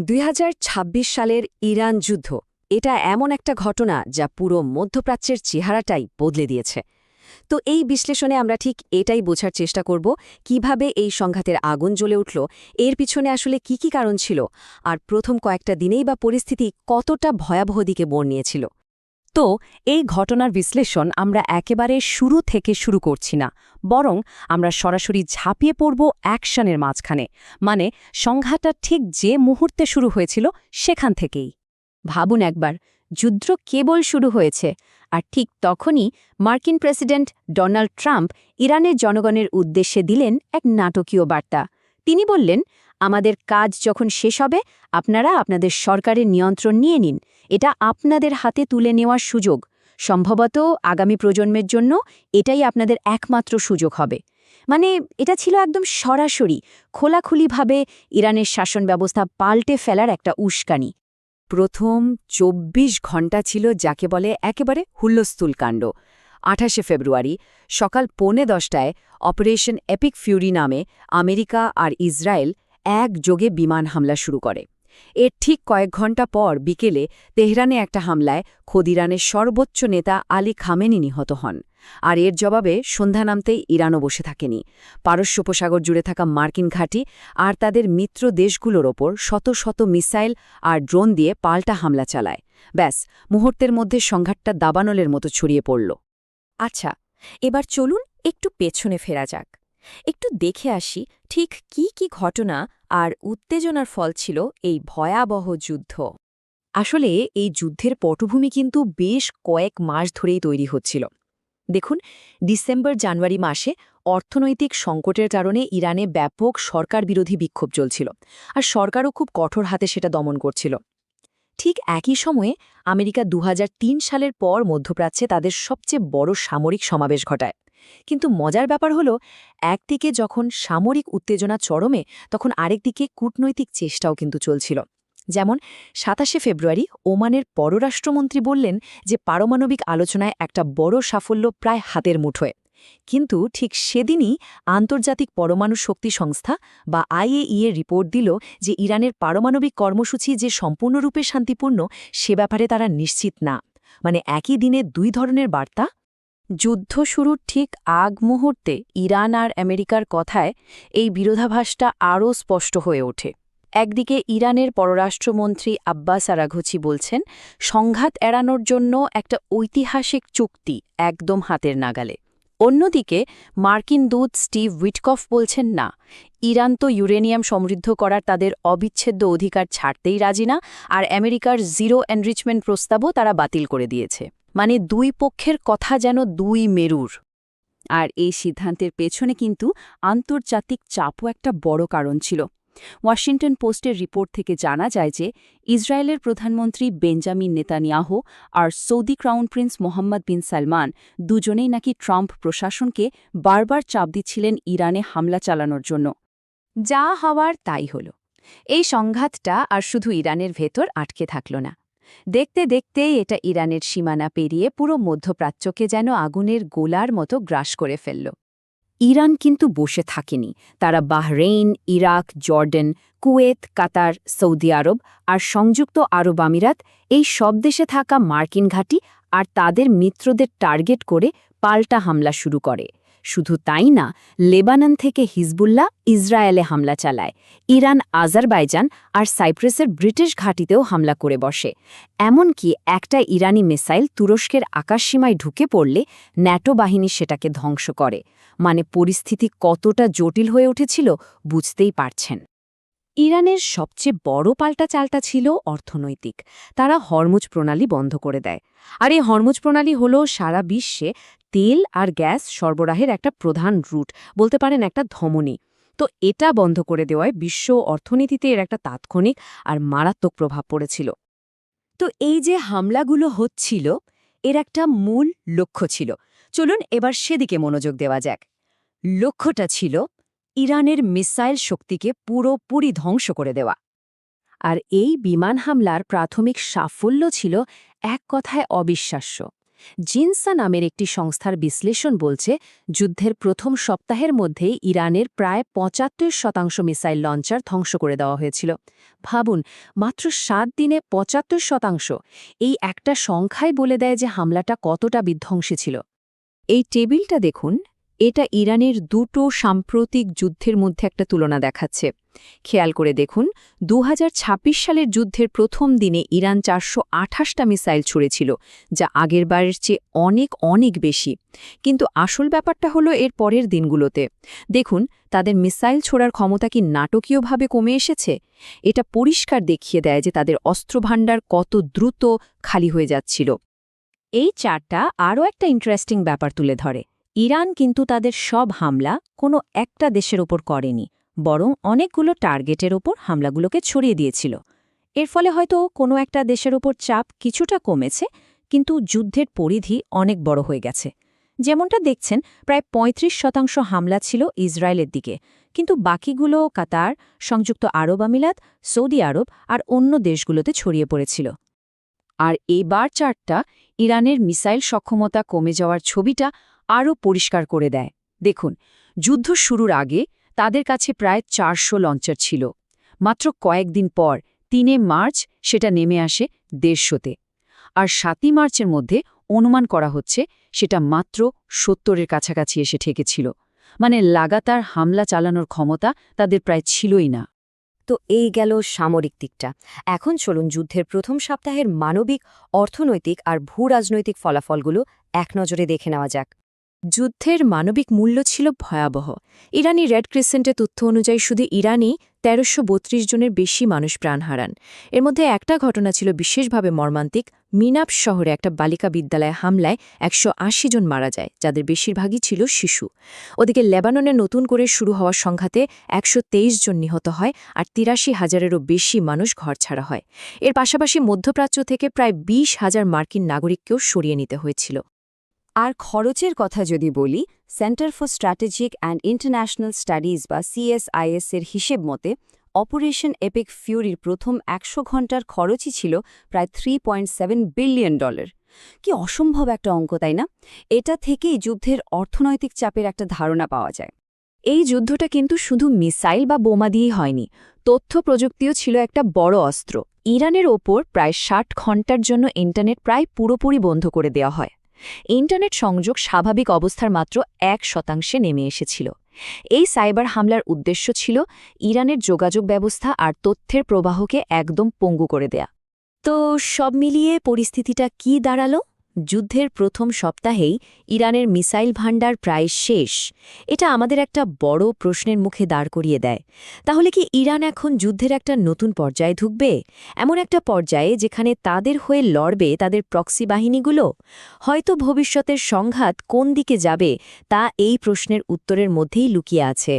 ২০২৬ সালের ইরান যুদ্ধ এটা এমন একটা ঘটনা যা পুরো মধ্যপ্রাচ্যের চেহারাটাই বদলে দিয়েছে। তো এই বিশ্লেষণে আমরা ঠিক এটাই বোঝার চেষ্টা করব কিভাবে এই সংঘাতের আগুন জ্বলে উঠল, এর পিছনে আসলে কি কারণ ছিল, আর প্রথম কয়েকটা দিনেই বা পরিস্থিতি কতটা ভয়াবহ দিকে মোড় নিয়েছিল। তো এই ঘটনার বিশ্লেষণ আমরা একেবারে শুরু থেকে শুরু করছি না, বরং আমরা সরাসরি ঝাঁপিয়ে পড়ব অ্যাকশনের মাঝখানে, মানে সংঘাতটা ঠিক যে মুহূর্তে শুরু হয়েছিল সেখান থেকেই। ভাবুন একবার, যুদ্ধ কেবল শুরু হয়েছে, আর ঠিক তখনই মার্কিন প্রেসিডেন্ট ডোনাল্ড ট্রাম্প ইরানের জনগণের উদ্দেশ্যে দিলেন এক নাটকীয় বার্তা। তিনি বললেন, আমাদের কাজ যখন শেষ হবে আপনারা আপনাদের সরকারের নিয়ন্ত্রণ নিয়ে নিন, এটা আপনাদের হাতে তুলে নেওয়ার সুযোগ। সম্ভবত আগামী প্রজন্মের জন্য এটাই আপনাদের একমাত্র সুযোগ হবে। মানে এটা ছিল একদম সরাসরি খোলাখুলিভাবে ইরানের শাসন ব্যবস্থা পাল্টে ফেলার একটা উস্কানি। প্রথম ২৪ ঘণ্টা ছিল যাকে বলে একেবারে হুল্লোস্থুল কাণ্ড। ২৮ ফেব্রুয়ারি সকাল ১:১০টায় অপারেশন এপিক ফিউরি নামে আমেরিকা আর ইসরায়েল একযোগে বিমান হামলা শুরু করে। এর ঠিক কয়েক ঘণ্টা পর বিকেলে তেহরানে একটা হামলায় খোদিরানের সর্বোচ্চ নেতা আলী খামেনি নিহত হন। আর এর জবাবে সন্ধ্যা নামতেই ইরানও বসে থাকেনি। পারস্য উপসাগর জুড়ে থাকা মার্কিন ঘাঁটি আর তাদের মিত্র দেশগুলোর ওপর শত শত মিসাইল আর ড্রোন দিয়ে পাল্টা হামলা চালায়। ব্যাস, মুহূর্তের মধ্যে সংঘাতটা দাবানলের মতো ছড়িয়ে পড়ল। আচ্ছা, এবার চলুন একটু পেছনে ফেরা যাক, একটু দেখে আসি ঠিক কি ঘটনা আর উত্তেজনার ফল ছিল এই ভয়াবহ যুদ্ধ। আসলে এই যুদ্ধের পটভূমি কিন্তু বেশ কয়েক মাস ধরেই তৈরি হচ্ছিল। দেখুন, ডিসেম্বর-জানুয়ারি মাসে অর্থনৈতিক সংকটের কারণে ইরানে ব্যাপক সরকার বিরোধী বিক্ষোভ চলছিল, আর সরকারও খুব কঠোর হাতে সেটা দমন করছিল। ঠিক একই সময়ে আমেরিকা ২০০৩ সালের পর মধ্যপ্রাচ্যে তাদের সবচেয়ে বড় সামরিক সমাবেশ ঘটায়। কিন্তু মজার ব্যাপার হলো, একদিকে যখন সামরিক উত্তেজনা চরমে, তখন আরেকদিকে কূটনৈতিক চেষ্টাও কিন্তু চলছিল। যেমন ২৭ ফেব্রুয়ারি ওমানের পররাষ্ট্রমন্ত্রী বললেন যে পারমাণবিক আলোচনায় একটা বড় সাফল্য প্রায় হাতের মুঠোয়। কিন্তু ঠিক সেদিনই আন্তর্জাতিক পরমাণু শক্তি সংস্থা বা আইএইএ রিপোর্ট দিল যে ইরানের পারমাণবিক কর্মসূচি যে সম্পূর্ণরূপে শান্তিপূর্ণ সে ব্যাপারে তারা নিশ্চিত না। মানে একই দিনে দুই ধরনের বার্তা। যুদ্ধ শুরুর ঠিক আগ মুহূর্তে ইরান আর আমেরিকার কথায় এই বিরোধাভাসটা আরও স্পষ্ট হয়ে ওঠে। একদিকে ইরানের পররাষ্ট্রমন্ত্রী আব্বাস আরাঘচি বলছেন, সংঘাত এড়ানোর জন্য একটা ঐতিহাসিক চুক্তি একদম হাতের নাগালে। অন্যদিকে মার্কিন দূত স্টিভ উইটকফ বলছেন, না, ইরান তো ইউরেনিয়াম সমৃদ্ধ করার তাদের অবিচ্ছেদ্য অধিকার ছাড়তেই রাজি না, আর আমেরিকার জিরো এনরিচমেন্ট প্রস্তাবও তারা বাতিল করে দিয়েছে। মানে দুই পক্ষের কথা যেন দুই মেরুর। আর এই সিদ্ধান্তের পেছনে কিন্তু আন্তর্জাতিক চাপও একটা বড় কারণ ছিল। ওয়াশিংটন পোস্টের রিপোর্ট থেকে জানা যায় যে ইসরায়েলের প্রধানমন্ত্রী বেঞ্জামিন নেতানিয়াহু আর সৌদি ক্রাউন প্রিন্স মোহাম্মদ বিন সালমান দুজনেই নাকি ট্রাম্প প্রশাসনকে বারবার চাপ দিচ্ছিলেন ইরানে হামলা চালানোর জন্য। যা হওয়ার তাই হল। এই সংঘাতটা আর শুধু ইরানের ভেতর আটকে থাকল না। দেখতে দেখতেই এটা ইরানের সীমানা পেরিয়ে পুরো মধ্যপ্রাচ্যকে যেন আগুনের গোলার মতো গ্রাস করে ফেলল। ইরান কিন্তু বসে থাকেনি। তারা বাহরেইন, ইরাক, জর্ডান, কুয়েত, কাতার, সৌদি আরব আর সংযুক্ত আরব আমিরাত এই সব দেশে থাকা মার্কিন ঘাঁটি আর তাদের মিত্রদের টার্গেট করে পাল্টা হামলা শুরু করে। শুধু তাই না, লেবানন থেকে হিজবুল্লাহ ইসরায়েলে হামলা চালায়। ইরান আজারবাইজান আর সাইপ্রাসের ব্রিটিশ ঘাঁটিতেও হামলা করে বসে। এমনকি একটা ইরানি মিসাইল তুরস্কের আকাশসীমায় ঢুকে পড়লে ন্যাটো বাহিনী সেটাকে ধ্বংস করে। মানে পরিস্থিতি কতটা জটিল হয়ে উঠেছিল বুঝতেই পারছেন। ইরানের সবচেয়ে বড় পাল্টা চালটা ছিল অর্থনৈতিক। তারা হরমুজ প্রণালী বন্ধ করে দেয়। আর এই হরমুজ প্রণালী হল সারা বিশ্বে তেল আর গ্যাস সরবরাহের একটা প্রধান রুট, বলতে পারেন একটা ধমনী। তো এটা বন্ধ করে দেওয়ায় বিশ্ব অর্থনীতিতে এর একটা তাৎক্ষণিক আর মারাত্মক প্রভাব পড়েছিল। তো এই যে হামলাগুলো হচ্ছিল, এর একটা মূল লক্ষ্য ছিল। চলুন এবার সেদিকে মনোযোগ দেওয়া যাক। লক্ষ্যটা ছিল ইরানের মিসাইল শক্তিকে পুরোপুরি ধ্বংস করে দেওয়া। আর এই বিমান হামলার প্রাথমিক সাফল্য ছিল এক কথায় অবিশ্বাস্য। জিনসা নামের একটি সংস্থার বিশ্লেষণ বলছে যুদ্ধের প্রথম সপ্তাহের মধ্যেই ইরানের প্রায় ৭৫% মিসাইল লঞ্চার ধ্বংস করে দেওয়া হয়েছিল। ভাবুন, মাত্র ৭ দিনে ৭৫%। এই একটা সংখ্যাই বলে দেয় যে হামলাটা কতটা বিধ্বংসী ছিল। এই টেবিলটা দেখুন, এটা ইরানের দুটো সাম্প্রতিক যুদ্ধের মধ্যে একটা তুলনা দেখাচ্ছে। খেয়াল করে দেখুন, ২০২৬ সালের যুদ্ধের প্রথম দিনে ইরান ৪২৮টা মিসাইল ছুড়েছিল, যা আগেরবারের চেয়ে অনেক অনেক বেশি। কিন্তু আসল ব্যাপারটা হলো এর পরের দিনগুলোতে। দেখুন, তাদের মিসাইল ছোড়ার ক্ষমতা কি নাটকীয়ভাবে কমে এসেছে। এটা পরিষ্কার দেখিয়ে দেয় যে তাদের অস্ত্রভাণ্ডার কত দ্রুত খালি হয়ে যাচ্ছিল। এই চারটা আরও একটা ইন্টারেস্টিং ব্যাপার তুলে ধরে। ইরান কিন্তু তাদের সব হামলা কোনো একটা দেশের ওপর করেনি, বরং অনেকগুলো টার্গেটের ওপর হামলাগুলোকে ছড়িয়ে দিয়েছিল। এর ফলে হয়তো কোনো একটা দেশের ওপর চাপ কিছুটা কমেছে, কিন্তু যুদ্ধের পরিধি অনেক বড় হয়ে গেছে। যেমনটা দেখছেন, প্রায় ৩৫% হামলা ছিল ইসরায়েলের দিকে, কিন্তু বাকিগুলো কাতার, সংযুক্ত আরব আমিরাত, সৌদি আরব আর অন্য দেশগুলোতে ছড়িয়ে পড়েছিল। আর এবার চারটা ইরানের মিসাইল সক্ষমতা কমে যাওয়ার ছবিটা আরও পরিষ্কার করে দেয়। দেখুন, যুদ্ধ শুরুর আগে তাদের কাছে প্রায় ৪০০ লঞ্চার ছিল। মাত্র কয়েকদিন পর ৩ মার্চ সেটা নেমে আসে ১৫০-তে। আর ৭ মার্চের মধ্যে অনুমান করা হচ্ছে সেটা মাত্র ৭০-এর কাছাকাছি এসে ঠেকেছিল। মানে লাগাতার হামলা চালানোর ক্ষমতা তাদের প্রায় ছিলই না। তো এই গেল সামরিক দিকটা। এখন চলুন যুদ্ধের প্রথম সপ্তাহের মানবিক, অর্থনৈতিক আর ভূরাজনৈতিক ফলাফলগুলো এক নজরে দেখে নেওয়া যাক। যুদ্ধের মানবিক মূল্য ছিল ভয়াবহ। ইরানি রেড ক্রিসেন্টের তথ্য অনুযায়ী শুধু ইরানই ১৩৩২ জনের বেশি মানুষ প্রাণ হারান। এর মধ্যে একটা ঘটনা ছিল বিশেষভাবে মর্মান্তিক। মিনাপ শহরে একটা বালিকা বিদ্যালয়ে হামলায় ১৮০ জন মারা যায়, যাদের বেশিরভাগই ছিল শিশু। ওদিকে লেবাননে নতুন করে শুরু হওয়া সংঘাতে ১২৩ জন নিহত হয় আর ৮৩,০০০-এরও বেশি মানুষ ঘরছাড়া হয়। এর পাশাপাশি মধ্যপ্রাচ্য থেকে প্রায় ২০,০০০ মার্কিন নাগরিককেও সরিয়ে নিতে হয়েছিল। আর খরচের কথা যদি বলি, centre for strategic and international studies বা CSIS এর হিসেব মতে অপারেশন এপিক ফিউরির প্রথম ১০০ ঘণ্টার খরচই ছিল প্রায় $3.7 বিলিয়ন। কি অসম্ভব একটা অঙ্ক, তাই না? এটা থেকেই যুদ্ধের অর্থনৈতিক চাপের একটা ধারণা পাওয়া যায়। এই যুদ্ধটা কিন্তু শুধু মিসাইল বা বোমা দিয়েই হয়নি। তথ্য প্রযুক্তিও ছিল একটা বড় অস্ত্র। ইরানের ওপর প্রায় ৬০ ঘণ্টার জন্য ইন্টারনেট প্রায় পুরোপুরি বন্ধ করে দেওয়া হয়। ইন্টারনেট সংযোগ স্বাভাবিক অবস্থার মাত্র ১% নেমে এসেছিল। এই সাইবার হামলার উদ্দেশ্য ছিল ইরানের যোগাযোগ ব্যবস্থা আর তথ্যের প্রবাহকে একদম পঙ্গু করে দেয়া। তো সব মিলিয়ে পরিস্থিতিটা কি দাঁড়ালো? যুদ্ধের প্রথম সপ্তাহেই ইরানের মিসাইল ভান্ডার প্রায় শেষ। এটা আমাদের একটা বড় প্রশ্নের মুখে দাঁড় করিয়ে দেয়। তাহলে কি ইরান এখন যুদ্ধের একটা নতুন পর্যায়ে ঢুকবে? এমন একটা পর্যায়ে যেখানে তাদের হয়ে লড়বে তাদের প্রক্সি বাহিনীগুলো? হয়তো ভবিষ্যতের সংঘাত কোন দিকে যাবে তা এই প্রশ্নের উত্তরের মধ্যেই লুকিয়ে আছে।